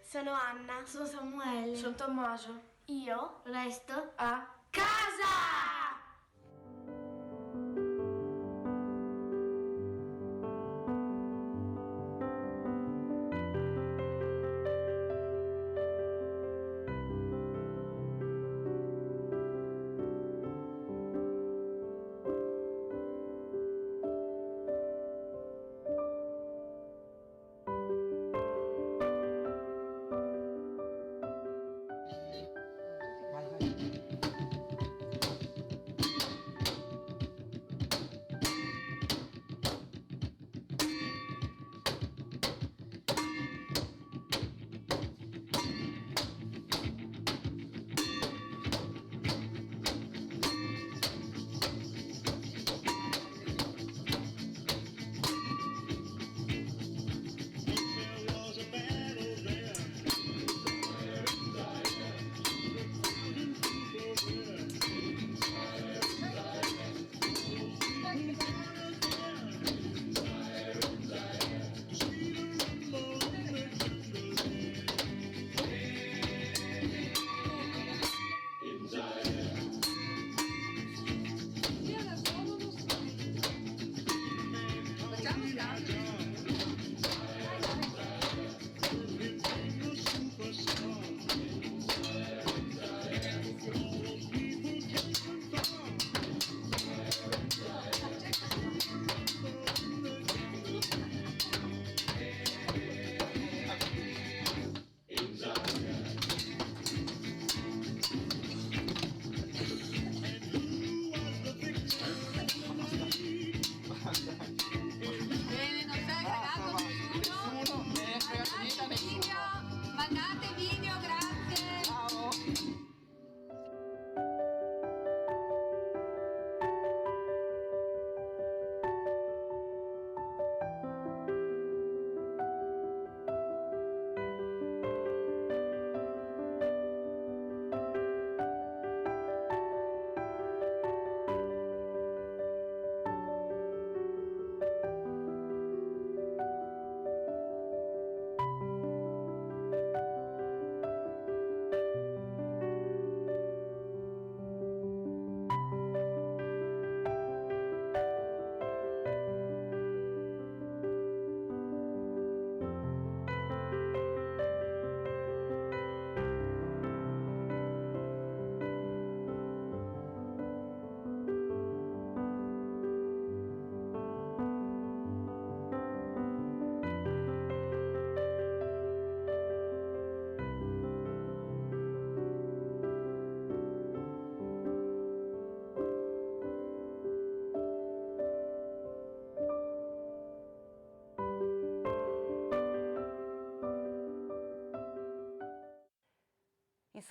Sono Anna. Sono Samuele.
Sono Tommaso.
Io resto
A
casa!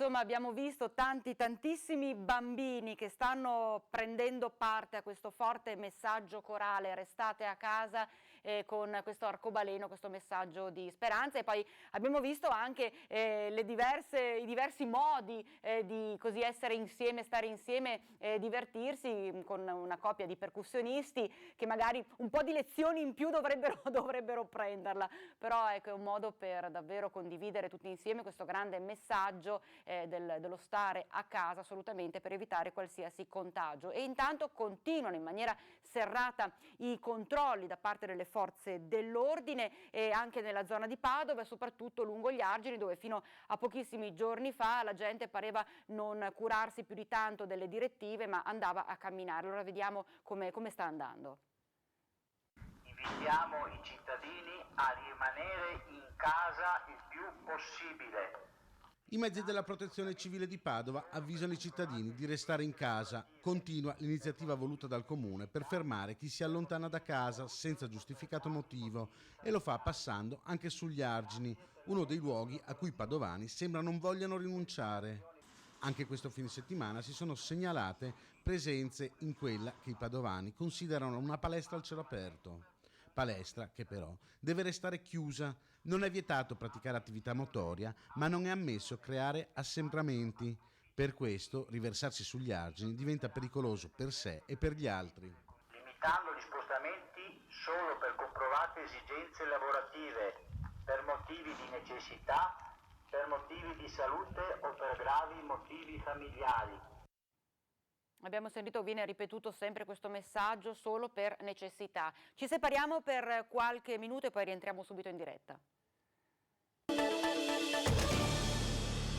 insomma abbiamo visto tantissimi bambini che stanno prendendo parte a questo forte messaggio corale, restate a casa, con questo arcobaleno, questo messaggio di speranza, e poi abbiamo visto anche i diversi modi di così essere insieme, stare insieme, divertirsi con una coppia di percussionisti che magari un po' di lezioni in più dovrebbero prenderla, però ecco, è un modo per davvero condividere tutti insieme questo grande messaggio dello stare a casa, assolutamente, per evitare qualsiasi contagio. E intanto continuano in maniera serrata i controlli da parte delle forze dell'ordine anche nella zona di Padova e soprattutto lungo gli argini, dove fino a pochissimi giorni fa la gente pareva non curarsi più di tanto delle direttive, ma andava a camminare. Allora vediamo come sta andando.
Invitiamo i cittadini a rimanere in casa il più possibile.
I mezzi della Protezione Civile di Padova avvisano i cittadini di restare in casa. Continua l'iniziativa voluta dal Comune per fermare chi si allontana da casa senza giustificato motivo, e lo fa passando anche sugli argini, uno dei luoghi a cui i padovani sembra non vogliano rinunciare. Anche questo fine settimana si sono segnalate presenze in quella che i padovani considerano una palestra al cielo aperto. Palestra che però deve restare chiusa. Non è vietato praticare attività motoria, ma non è ammesso creare assembramenti. Per questo riversarsi sugli argini diventa pericoloso per sé e per gli altri.
Limitando gli spostamenti solo per comprovate esigenze lavorative, per motivi di necessità, per motivi di salute o per gravi motivi familiari.
Abbiamo sentito, viene ripetuto sempre questo messaggio, solo per necessità. Ci separiamo per qualche minuto e poi rientriamo subito in diretta.